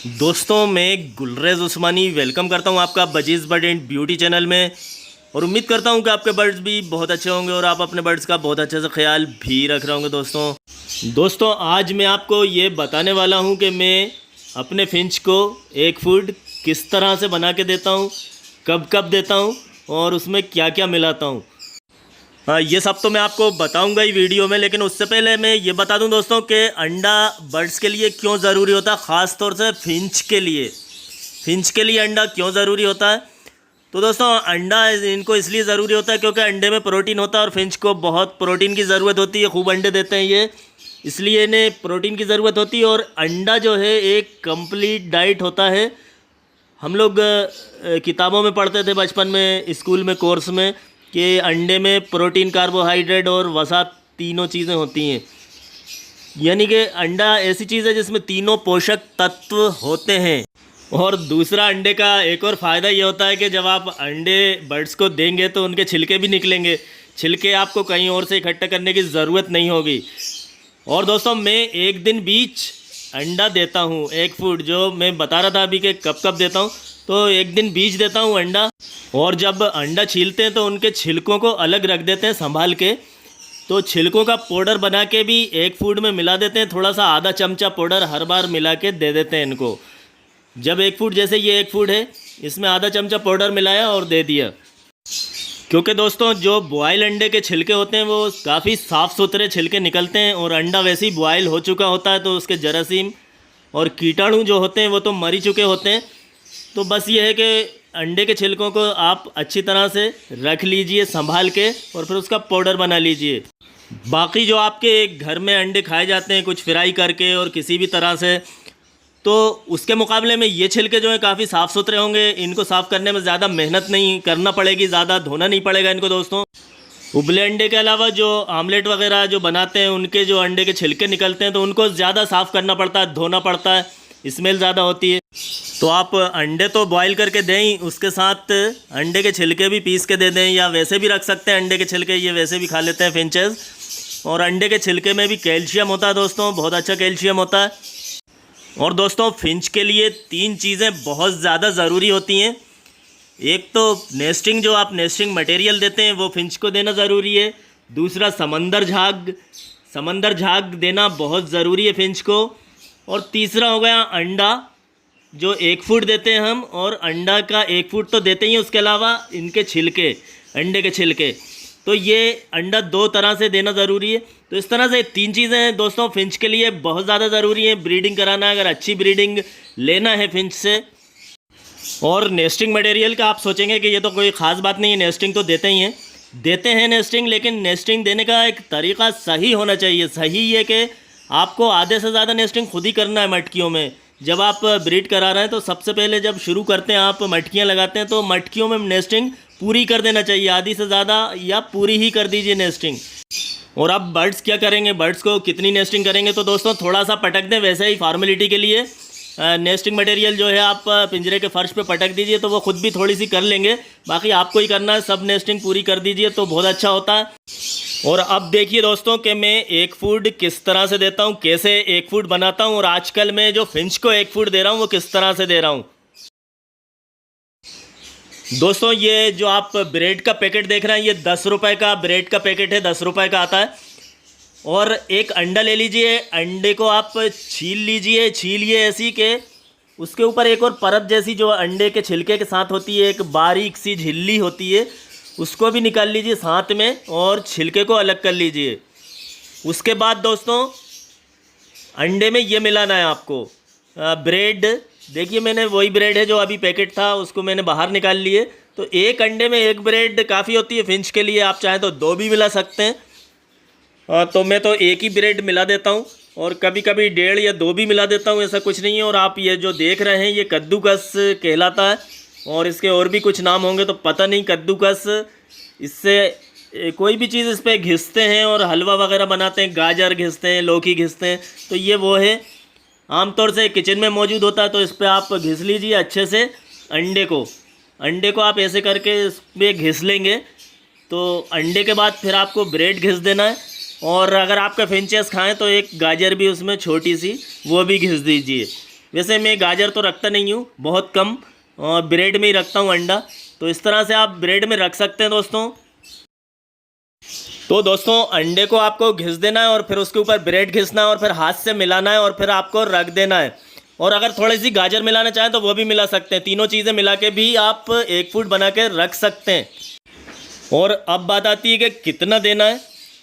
दोस्तों मैं गुलरेज उस्मानी वेलकम करता हूं आपका budgies bird and beauty channel में। और उम्मीद करता हूं कि आपके बर्ड्स भी बहुत अच्छे होंगे और आप अपने बर्ड्स का बहुत अच्छे से ख्याल भी रख रहे होंगे। दोस्तों आज मैं आपको ये बताने वाला हूं कि मैं अपने फिंच को एक फूड किस तरह से बना के देता हूं, कब कब देता हूं और उसमें क्या क्या मिलाता हूं। ये सब तो मैं आपको बताऊंगा ही वीडियो में, लेकिन उससे पहले मैं ये बता दूं दोस्तों कि अंडा बर्ड्स के लिए क्यों ज़रूरी होता है, ख़ास तौर से फिंच के लिए अंडा क्यों ज़रूरी होता है। तो दोस्तों अंडा इनको इसलिए ज़रूरी होता है क्योंकि अंडे में प्रोटीन होता है और फिंच को बहुत प्रोटीन की ज़रूरत होती है। खूब अंडे देते हैं ये, इसलिए इन्हें प्रोटीन की ज़रूरत होती है। और अंडा जो है एक कंप्लीट डाइट होता है। हम लोग किताबों में पढ़ते थे बचपन में, स्कूल में, कोर्स में, कि अंडे में प्रोटीन, कार्बोहाइड्रेट और वसा तीनों चीज़ें होती हैं। यानी कि अंडा ऐसी चीज़ है जिसमें तीनों पोषक तत्व होते हैं। और दूसरा अंडे का एक और फ़ायदा ये होता है कि जब आप अंडे बर्ड्स को देंगे तो उनके छिलके भी निकलेंगे। छिलके आपको कहीं और से इकट्ठा करने की ज़रूरत नहीं होगी। और दोस्तों मैं एक दिन बीच अंडा देता हूँ, एक फूड जो मैं बता रहा था अभी कि कब कब देता हूँ, तो एक दिन बीच देता हूँ अंडा। और जब अंडा छीलते हैं तो उनके छिलकों को अलग रख देते हैं संभाल के। तो छिलकों का पाउडर बना के भी एक फूड में मिला देते हैं, थोड़ा सा आधा चमचा पाउडर हर बार मिला के दे देते हैं इनको। जब एक फूड, जैसे ये एक फूड है, इसमें आधा चमचा पाउडर मिलाया और दे दिया। क्योंकि दोस्तों जो बॉयल अंडे के छिलके होते हैं वो काफ़ी साफ़ सुथरे छिलके निकलते हैं और अंडा वैसे ही बॉयल हो चुका होता है, तो उसके जरासीम और कीटाणु जो होते हैं वो तो मर ही चुके होते हैं। तो बस ये है कि अंडे के छिलकों को आप अच्छी तरह से रख लीजिए संभाल के और फिर उसका पाउडर बना लीजिए। बाकी जो आपके घर में अंडे खाए जाते हैं कुछ फ्राई करके और किसी भी तरह से, तो उसके मुकाबले में ये छिलके जो हैं काफ़ी साफ़ सुथरे होंगे। इनको साफ़ करने में ज़्यादा मेहनत नहीं करना पड़ेगी, ज़्यादा धोना नहीं पड़ेगा इनको। दोस्तों उबले अंडे के अलावा जो आमलेट वगैरह जो बनाते हैं उनके जो अंडे के छिलके निकलते हैं तो उनको ज़्यादा साफ़ करना पड़ता है, धोना पड़ता है, स्मेल ज़्यादा होती है। तो आप अंडे तो बॉईल करके दें ही, उसके साथ अंडे के छिलके भी पीस के दे दें, या वैसे भी रख सकते हैं अंडे के छिलके, ये वैसे भी खा लेते हैं फिंचेस। और अंडे के छिलके में भी कैल्शियम होता है दोस्तों, बहुत अच्छा कैल्शियम होता है। और दोस्तों फिंच के लिए 3 चीज़ें बहुत ज़्यादा ज़रूरी होती हैं। एक तो नेस्टिंग, जो आप नेस्टिंग मटेरियल देते हैं वो फिंच को देना ज़रूरी है। दूसरा समंदर झाग देना बहुत ज़रूरी है फिंच को। और तीसरा हो गया अंडा, जो एक फूड देते हैं हम, और अंडा का एक फूड तो देते ही हैं, उसके अलावा इनके छिलके, अंडे के छिलके, तो ये अंडा 2 तरह से देना ज़रूरी है। तो इस तरह से 3 चीज़ें हैं दोस्तों फिंच के लिए बहुत ज़्यादा ज़रूरी है। ब्रीडिंग कराना, अगर अच्छी ब्रीडिंग लेना है फिंच से। और नेस्टिंग मटेरियल का आप सोचेंगे कि ये तो कोई ख़ास बात नहीं है, नेस्टिंग तो देते हैं नेस्टिंग, लेकिन नेस्टिंग देने का एक तरीक़ा सही होना चाहिए। सही ये कि आपको आधे से ज़्यादा नेस्टिंग खुद ही करना है मटकियों में। जब आप ब्रीड करा रहे हैं तो सबसे पहले जब शुरू करते हैं, आप मटकियाँ लगाते हैं, तो मटकियों में नेस्टिंग पूरी कर देना चाहिए, आधी से ज़्यादा या पूरी ही कर दीजिए नेस्टिंग। और अब बर्ड्स क्या करेंगे, बर्ड्स को कितनी नेस्टिंग करेंगे, तो दोस्तों थोड़ा सा पटक दें, वैसे ही फॉर्मेलिटी के लिए नेस्टिंग मटेरियल जो है आप पिंजरे के फर्श पे पटक दीजिए, तो वो खुद भी थोड़ी सी कर लेंगे। बाकी आपको ही करना है, सब नेस्टिंग पूरी कर दीजिए तो बहुत अच्छा होता है। और अब देखिए दोस्तों कि मैं एक फूड किस तरह से देता हूँ, कैसे एक फूड बनाता हूँ, और आजकल मैं जो फिंच को एक फूड दे रहा हूँ वो किस तरह से दे रहा हूँ। दोस्तों ये जो आप ब्रेड का पैकेट देख रहे हैं, ये 10 रुपये का ब्रेड का पैकेट है, 10 रुपये का आता है। और एक अंडा ले लीजिए, अंडे को आप छीलिए ऐसी के उसके ऊपर एक और परत जैसी जो अंडे के छिलके के साथ होती है, एक बारीक सी झिल्ली होती है, उसको भी निकाल लीजिए साथ में और छिलके को अलग कर लीजिए। उसके बाद दोस्तों अंडे में ये मिलाना है आपको ब्रेड। देखिए मैंने वही ब्रेड है जो अभी पैकेट था, उसको मैंने बाहर निकाल लिए। तो एक अंडे में एक ब्रेड काफ़ी होती है फिंच के लिए, आप चाहें तो 2 भी मिला सकते हैं। तो मैं तो एक ही ब्रेड मिला देता हूँ, और कभी कभी 1.5 या 2 भी मिला देता हूँ, ऐसा कुछ नहीं है। और आप ये जो देख रहे हैं ये कद्दूकस कहलाता है, और इसके और भी कुछ नाम होंगे तो पता नहीं। कद्दूकस, इससे कोई भी चीज़ इस पर घिसते हैं और हलवा वगैरह बनाते हैं, गाजर घिसते हैं, लौकी घिसते हैं, तो ये वो है, आमतौर से किचन में मौजूद होता है। तो इस पर आप घिस लीजिए अच्छे से अंडे को आप ऐसे करके इस पर घिस लेंगे। तो अंडे के बाद फिर आपको ब्रेड घिस देना है, और अगर आपका फिंचेस खाएं तो एक गाजर भी उसमें छोटी सी वो भी घिस दीजिए। वैसे मैं गाजर तो रखता नहीं हूँ, बहुत कम, और ब्रेड में ही रखता हूँ अंडा। तो इस तरह से आप ब्रेड में रख सकते हैं दोस्तों। तो दोस्तों अंडे को आपको घिस देना है और फिर उसके ऊपर ब्रेड घिसना है और फिर हाथ से मिलाना है और फिर आपको रख देना है। और अगर थोड़ी सी गाजर मिलाना चाहें तो वो भी मिला सकते हैं। तीनों चीज़ें मिला के भी आप एग फूड बना के रख सकते हैं। और अब बात आती है कि कितना देना है।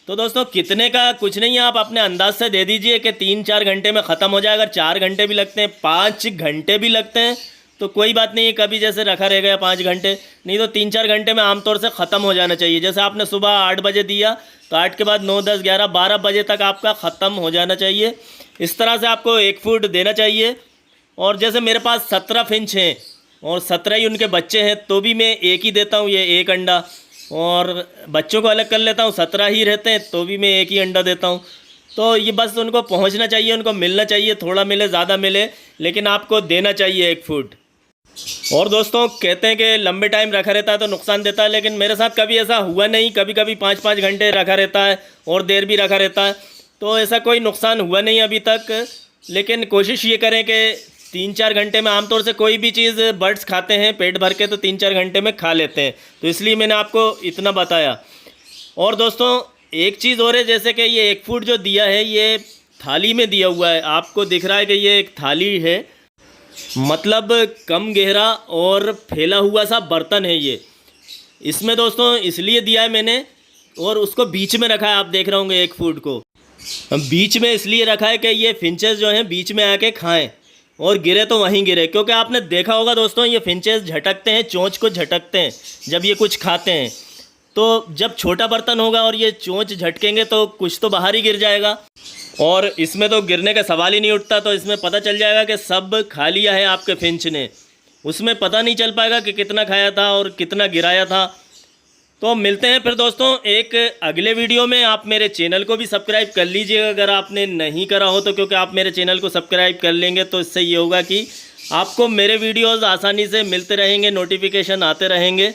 तो दोस्तों कितने का कुछ नहीं है, आप अपने अंदाज से दे दीजिए कि 3-4 घंटे में ख़त्म हो जाएगा। 4 घंटे भी लगते हैं, 5 घंटे भी लगते हैं तो कोई बात नहीं है, कभी जैसे रखा रह गया 5 घंटे, नहीं तो 3-4 घंटे में आमतौर से ख़त्म हो जाना चाहिए। जैसे आपने सुबह 8 बजे दिया तो 8 के बाद 9, 10, 11, 12 बजे तक आपका ख़त्म हो जाना चाहिए। इस तरह से आपको एग फूड देना चाहिए। और जैसे मेरे पास 17 फिंच हैं और 17 ही उनके बच्चे हैं तो भी मैं एक ही देता हूँ, ये एक अंडा। और बच्चों को अलग कर लेता हूँ, 17 ही रहते हैं तो भी मैं एक ही अंडा देता हूँ। तो ये बस उनको पहुँचना चाहिए, उनको मिलना चाहिए, थोड़ा मिले ज़्यादा मिले, लेकिन आपको देना चाहिए एग फूड। और दोस्तों कहते हैं कि लंबे टाइम रखा रहता है तो नुकसान देता है, लेकिन मेरे साथ कभी ऐसा हुआ नहीं। कभी कभी 5-5 घंटे रखा रहता है और देर भी रखा रहता है, तो ऐसा कोई नुकसान हुआ नहीं अभी तक। लेकिन कोशिश ये करें कि 3-4 घंटे में, आमतौर से कोई भी चीज़ बर्ड्स खाते हैं पेट भर के तो 3-4 घंटे में खा लेते हैं, तो इसलिए मैंने आपको इतना बताया। और दोस्तों एक चीज़ और है, जैसे कि ये एग फूड जो दिया है ये थाली में दिया हुआ है, आपको दिख रहा है कि ये एक थाली है, मतलब कम गहरा और फैला हुआ सा बर्तन है ये। इसमें दोस्तों इसलिए दिया है मैंने, और उसको बीच में रखा है, आप देख रहे होंगे एग फूड को बीच में इसलिए रखा है कि ये फिंचेस जो हैं बीच में आके खाएं और गिरे तो वहीं गिरे। क्योंकि आपने देखा होगा दोस्तों ये फिंचेस झटकते हैं, चोंच को झटकते हैं जब ये कुछ खाते हैं। तो जब छोटा बर्तन होगा और ये चोंच झटकेंगे तो कुछ तो बाहर ही गिर जाएगा, और इसमें तो गिरने का सवाल ही नहीं उठता। तो इसमें पता चल जाएगा कि सब खा लिया है आपके फिंच ने, उसमें पता नहीं चल पाएगा कि कितना खाया था और कितना गिराया था। तो मिलते हैं फिर दोस्तों एक अगले वीडियो में। आप मेरे चैनल को भी सब्सक्राइब कर लीजिएगा अगर आपने नहीं करा हो तो, क्योंकि आप मेरे चैनल को सब्सक्राइब कर लेंगे तो इससे ये होगा कि आपको मेरे वीडियोज़ आसानी से मिलते रहेंगे, नोटिफिकेशन आते रहेंगे।